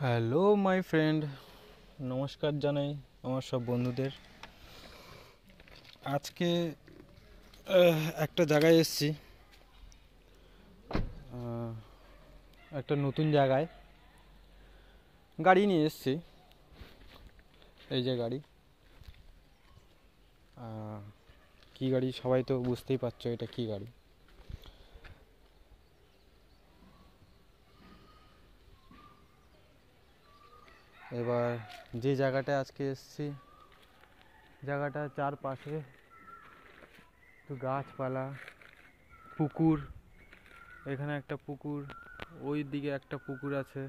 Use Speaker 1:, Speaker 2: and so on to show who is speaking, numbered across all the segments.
Speaker 1: Hello my friend, নমস্কার জানাই আমার সব বন্ধুদের। আজকে একটা জায়গায় এসেছি, একটা নতুন জায়গায় গাড়ি নিয়ে এসেছি। এই যে গাড়ি, কী গাড়ি সবাই তো বুঝতেই পারছো এটা কী গাড়ি। এবার যে জায়গাটায় আজকে এসেছি, জায়গাটা চারপাশে তো গাছপালা, পুকুর। এখানে একটা পুকুর, ওই দিকে একটা পুকুর আছে।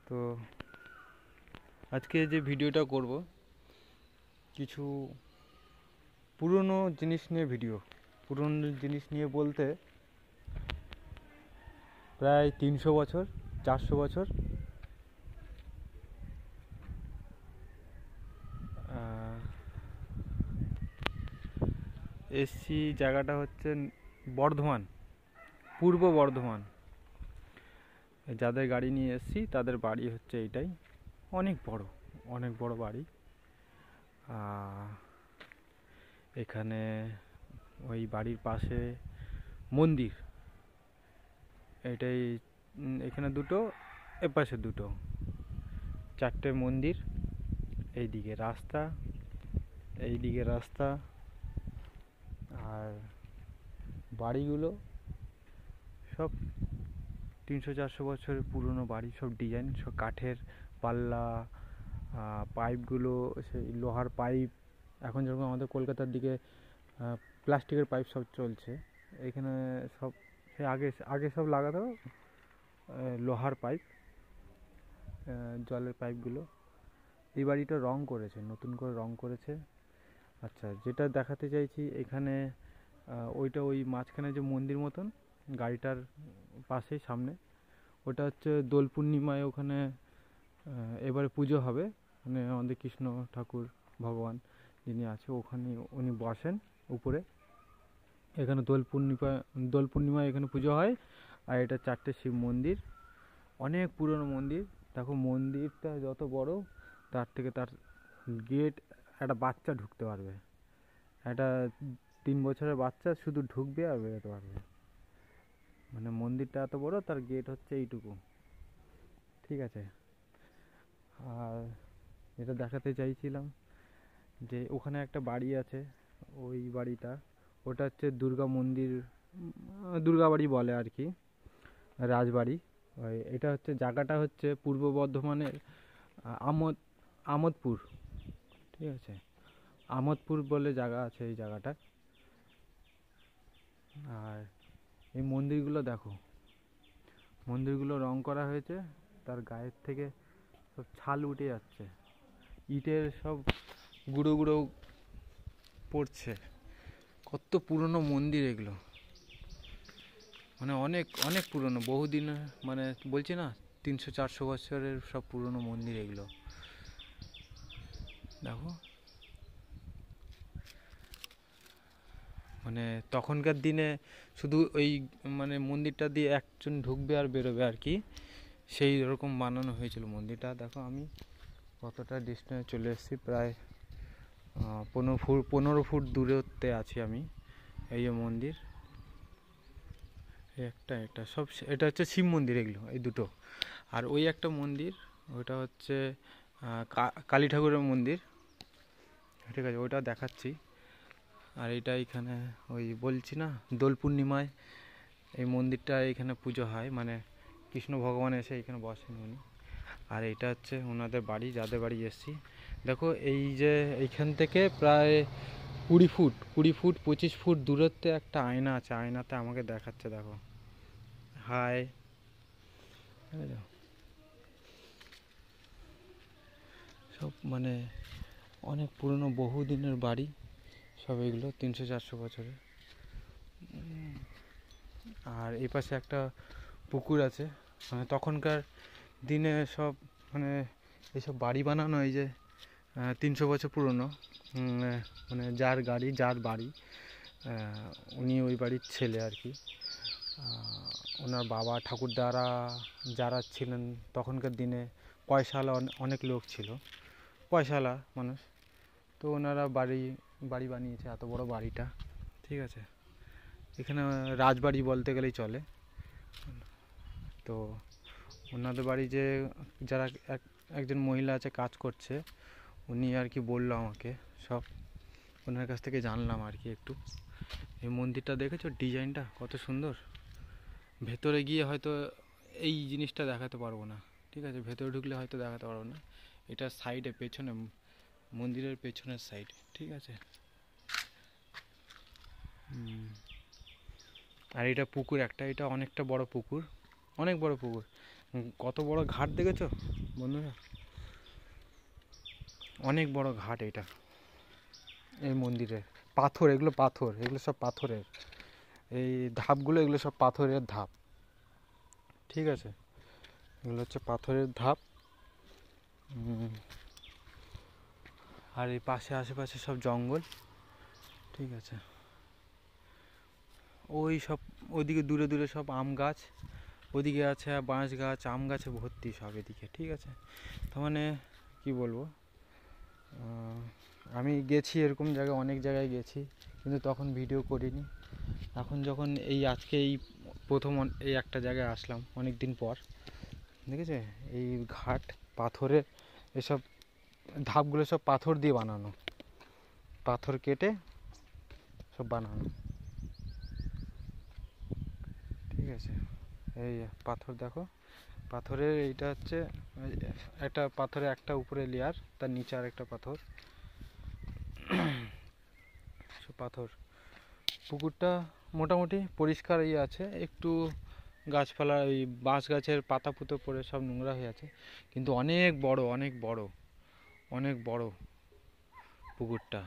Speaker 1: তো আজকে যে ভিডিওটা করব, কিছু পুরনো জিনিস নিয়ে ভিডিও। পুরনো জিনিস নিয়ে বলতে প্রায় 300 বছর 400 বছর এসছি। জায়গাটা হচ্ছে বর্ধমান, পূর্ব বর্ধমান। যাদের গাড়ি নিয়ে এসছি তাদের বাড়ি হচ্ছে এইটাই, অনেক বড়, অনেক বড় বাড়ি। এখানে ওই বাড়ির পাশে মন্দির, এটাই। এখানে দুটো, এপাশে দুটো, চারটে মন্দির। এইদিকে রাস্তা, এইদিকে রাস্তা। আর বাড়িগুলো সব 300-400 বছরের পুরনো বাড়ি, সব ডিজাইন, সব কাঠের পাল্লা, পাইপগুলো সেই লোহার পাইপ। এখন যেরকম আমাদের কলকাতার দিকে প্লাস্টিকের পাইপ সব চলছে, এখানে সব সে আগে আগে সব লাগাতো লোহার পাইপ, জলের পাইপগুলো। এই বাড়িটা রং করেছে, নতুন করে রং করেছে। আচ্ছা, যেটা দেখাতে চাইছি এখানে, ওইটা ওই মাঝখানে যে মন্দির মতন গাড়িটার পাশেই সামনে, ওটা হচ্ছে দোল পূর্ণিমায় ওখানে এবারে পুজো হবে। মানে আমাদের কৃষ্ণ ঠাকুর ভগবান যিনি আছে ওখানে, উনি বসেন উপরে। এখানে দোল পূর্ণিমায় এখানে পুজো হয়। আর এটা চারটে শিব মন্দির, অনেক পুরনো মন্দির। দেখো মন্দিরটা যত বড়, তার থেকে তার গেট একটা বাচ্চা ঢুকতে পারবে। একটা 3 বছরের বাচ্চা শুধু ঢুকবে আর বেরোতে পারবে। মানে মন্দিরটা এত বড়, তার গেট হচ্ছে এইটুকু, ঠিক আছে। আর যেটা দেখাতে চাইছিলাম, যে ওখানে একটা বাড়ি আছে, ওই বাড়িটা, ওটা হচ্ছে দুর্গা মন্দির, দুর্গা বাড়ি বলে আর কি, রাজবাড়ি। এটা হচ্ছে জায়গাটা হচ্ছে পূর্ব বর্ধমানের আমোদপুর, ঠিক আছে। আমোদপুর বলে জায়গা আছে এই জায়গাটা। আর এই মন্দিরগুলো দেখো, মন্দিরগুলো রং করা হয়েছে, তার গায়ের থেকে সব ছাল উঠে যাচ্ছে, ইটের সব গুঁড়ো গুঁড়ো পড়ছে। কত পুরনো মন্দির এগুলো, মানে অনেক অনেক পুরনো, বহুদিন, মানে বলছি না 300-400 বছরের সব পুরনো মন্দির এগুলো। দেখো, মানে তখনকার দিনে শুধু ওই মানে মন্দিরটা দিয়ে একজন ঢুকবে আর বেরোবে আর কি, সেই রকম বানানো হয়েছিল মন্দিরটা। দেখো আমি কতটা ডিস্টেন্সে চলে এসেছি, প্রায় 15 ফুট দূরত্বে আছি আমি। এই যে মন্দির, একটা সব, এটা হচ্ছে শিব মন্দির এগুলো, এই দুটো। আর ওই একটা মন্দির, ওটা হচ্ছে কালী ঠাকুরের মন্দির, ঠিক আছে, ওইটা দেখাচ্ছি। আর এটা এখানে ওই বলছি না, দোল পূর্ণিমায় এই মন্দিরটা এখানে পুজো হয়, মানে কৃষ্ণ ভগবান এসে এখানে বসেন উনি। আর এটা হচ্ছে ওনাদের বাড়ি, যাদের বাড়ি এসেছি। দেখো এই যে এইখান থেকে প্রায় 20 ফুট 25 ফুট দূরত্বে একটা আয়না আছে, আয়নাতে আমাকে দেখাচ্ছে, দেখো, হাই। সব মানে অনেক পুরনো, বহুদিনের বাড়ি সব এগুলো, 300-400 বছরের। আর এই পাশে একটা পুকুর আছে, মানে তখনকার দিনে সব, মানে এইসব বাড়ি বানানো, এই যে 300 বছর পুরনো, মানে যার গাড়ি যার বাড়ি, উনি ওই বাড়ির ছেলে আর কি। ওনার বাবা ঠাকুরদারা যারা ছিলেন তখনকার দিনে পয়সাওয়ালা অনেক লোক ছিল, পয়সাওয়ালা মানুষ। তো ওনারা বাড়ি বাড়ি বানিয়েছে, এত বড় বাড়িটা। ঠিক আছে, এখানে রাজবাড়ি বলতে গেলেই চলে। তো ওনাদের বাড়ি যে যারা একজন মহিলা আছে কাজ করছে, উনি আর কি বললো আমাকে সব, ওনার কাছ থেকে জানলাম আর কি একটু। এই মন্দিরটা দেখেছো ডিজাইনটা কত সুন্দর। ভেতরে গিয়ে হয়তো এই জিনিসটা দেখাতে পারবো না, ঠিক আছে, ভেতরে ঢুকলে হয়তো দেখাতে পারবো না। এটা সাইডে পেছনে, মন্দিরের পেছনের সাইড, ঠিক আছে। আর এটা পুকুর একটা, এটা অনেকটা বড় পুকুর, অনেক বড় পুকুর। কত বড় ঘাট দেখেছো বন্ধুরা, অনেক বড় ঘাট এটা। এই মন্দিরের পাথর, এগুলো পাথর, এগুলো সব পাথরের। এই ধাপগুলো, এগুলো সব পাথরের ধাপ, ঠিক আছে। এগুলো হচ্ছে পাথরের ধাপ। আর এই পাশে আশেপাশে সব জঙ্গল, ঠিক আছে। ওই সব ওইদিকে দূরে দূরে সব আম গাছ, ওদিকে আছে বাঁশ গাছ, আম গাছে ভর্তি সব এদিকে, ঠিক আছে। তার মানে কী বলবো, আমি গেছি এরকম জায়গায়, অনেক জায়গায় গেছি, কিন্তু তখন ভিডিও করিনি। এখন যখন এই আজকে এই প্রথম এই একটা জায়গায় আসলাম অনেক দিন পর, দেখেছে এই ঘাট পাথরে, এসব ধাপগুলো সব পাথর দিয়ে বানানো, পাথর কেটে সব বানানো, ঠিক আছে। এই পাথর দেখো, পাথরের এইটা হচ্ছে একটা পাথরে একটা উপরে লেয়ার, তার নিচে আর একটা পাথর, সব পাথর। পুকুরটা মোটামুটি পরিষ্কার আছে, একটু গাছপালা ওই বাঁশ গাছের পাতা পুতো পড়ে সব নোংরা হয়ে আছে, কিন্তু অনেক বড়, অনেক বড়, অনেক বড় পুকুরটা,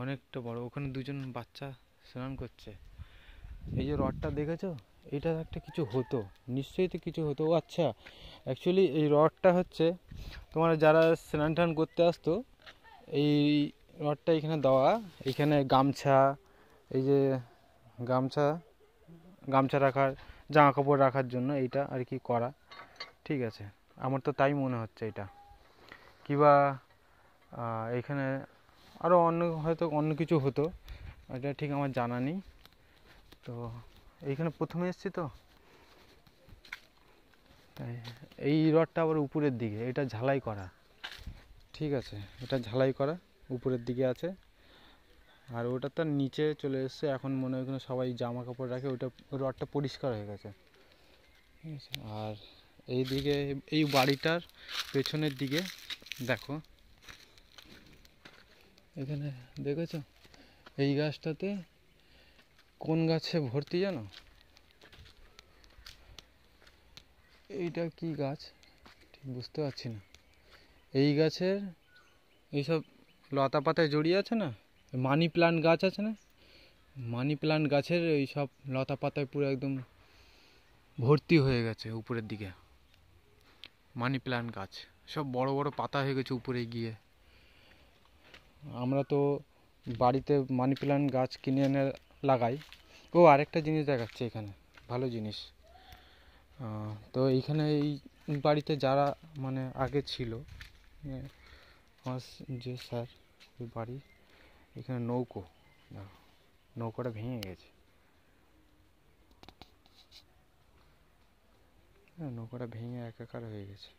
Speaker 1: অনেকটা বড়। ওখানে দুজন বাচ্চা স্নান করছে। এই যে রডটা দেখেছো, এটা একটা কিছু হতো, নিশ্চয়ই তো কিছু হতো। ও আচ্ছা, অ্যাকচুয়ালি এই রডটা হচ্ছে তোমার যারা স্নান টান করতে আসতো, এই রডটা এখানে দেওয়া, এখানে গামছা, এই যে গামছা, গামছা রাখার, জামা কাপড় রাখার জন্য এইটা আর কি করা, ঠিক আছে। আমার তো তাই মনে হচ্ছে এটা, কিবা এখানে আরও অন্য হয়তো অন্য কিছু হতো, এটা ঠিক আমার জানা নেই। তো এইখানে প্রথমে এসেছি তো, এই রডটা আবার উপরের দিকে, এটা ঝালাই করা, ঠিক আছে, এটা ঝালাই করা উপরের দিকে আছে। আর ওটা তার নিচে চলে এসছে, এখন মনে হয় ওখানে সবাই জামা কাপড় রাখে, ওটা রডটা পরিষ্কার হয়ে গেছে, ঠিক আছে। আর এই দিকে এই বাড়িটার পেছনের দিকে দেখো, এখানে দেখেছো এই গাছটাতে কোন গাছে ভর্তি জানো? এইটা কি গাছ ঠিক বুঝতে পারছি না। এই গাছের এইসব লতা পাতায় জড়িয়ে আছে না, মানি প্লান্ট গাছ আছে না, মানি প্লান্ট গাছের এই সব লতা পাতায় পুরো একদম ভর্তি হয়ে গেছে উপরের দিকে। মানি প্লান্ট গাছ সব বড় বড় পাতা হয়ে গেছে উপরে গিয়ে। আমরা তো বাড়িতে মানি প্লান্ট গাছ কিনে এনে লাগাই। ও আরেকটা জিনিস দেখাচ্ছে এখানে, ভালো জিনিস। তো এইখানে এই বাড়িতে যারা মানে আগে ছিল, আমার যে স্যার, ওই বাড়ি, এখানে নৌকো, নৌকোটা ভেঙে গেছে, নৌকোটা ভেঙে একাকার হয়ে গেছে।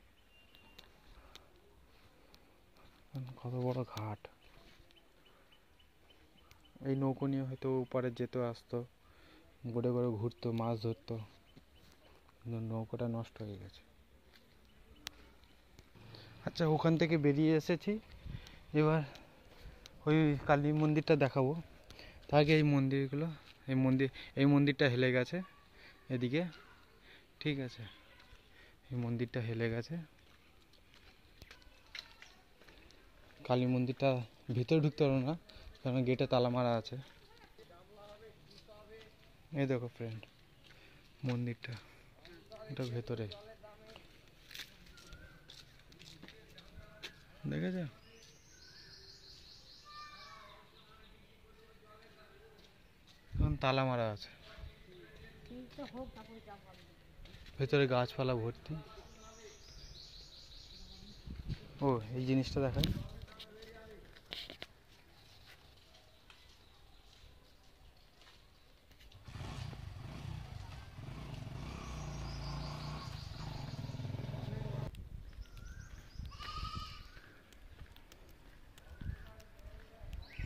Speaker 1: কত বড় ঘাট, এই নৌকো নিয়ে হয়তো ওপারে যেত আসতো, গড়ে গড়ে ঘুরতো, মাছ ধরতো, কিন্তু নৌকোটা নষ্ট হয়ে গেছে। আচ্ছা, ওখান থেকে বেরিয়ে এসেছি, এবার ওই কালী মন্দিরটা দেখাবো। তার আগে এই মন্দিরগুলো, এই মন্দিরটা হেলে গেছে এদিকে, ঠিক আছে, এই মন্দিরটা হেলে গেছে। কালী মন্দিরটা ভিতরে ঢুকতে পারো না, কারণ গেটে তালা মারা আছে। এই দেখো ফ্রেন্ড, মন্দিরটা এটা ভেতরে, দেখেছো, এখন তালা মারা আছে। ভেতরে গাছপালা ভর্তি। ও এই জিনিসটা দেখাই,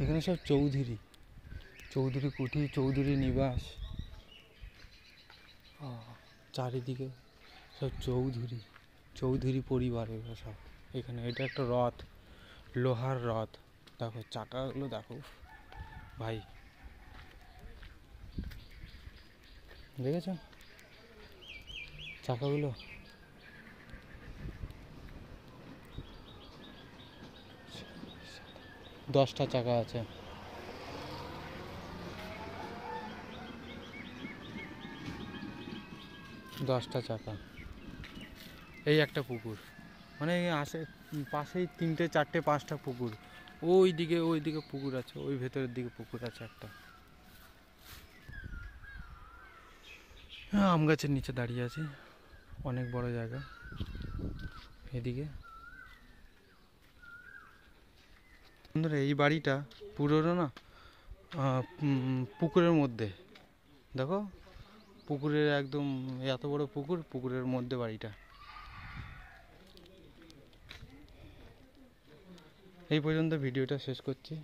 Speaker 1: এখানে সব চৌধুরী, চৌধুরী কুঠি, চৌধুরী নিবাস, চারিদিকে সব চৌধুরী, চৌধুরী পরিবারের সব এখানে। এটা একটা রথ, লোহার রথ, দেখো চাকাগুলো দেখো ভাই, দেখেছ চাকাগুলো? 10টা চাকা আছে। এই একটা পুকুর, মানে পাশেই 3টে 4টে 5টা পুকুর, ওই দিকে পুকুর আছে, ওই ভেতরের দিকে পুকুর আছে একটা। আম গাছের নিচে দাঁড়িয়ে আছি, অনেক বড় জায়গা। এদিকে বন্ধুরা এই বাড়িটা পুরোনো না, পুকুরের মধ্যে, দেখো পুকুরের একদম এত বড় পুকুর, পুকুরের মধ্যে বাড়িটা। এই পর্যন্ত ভিডিওটা শেষ করছি।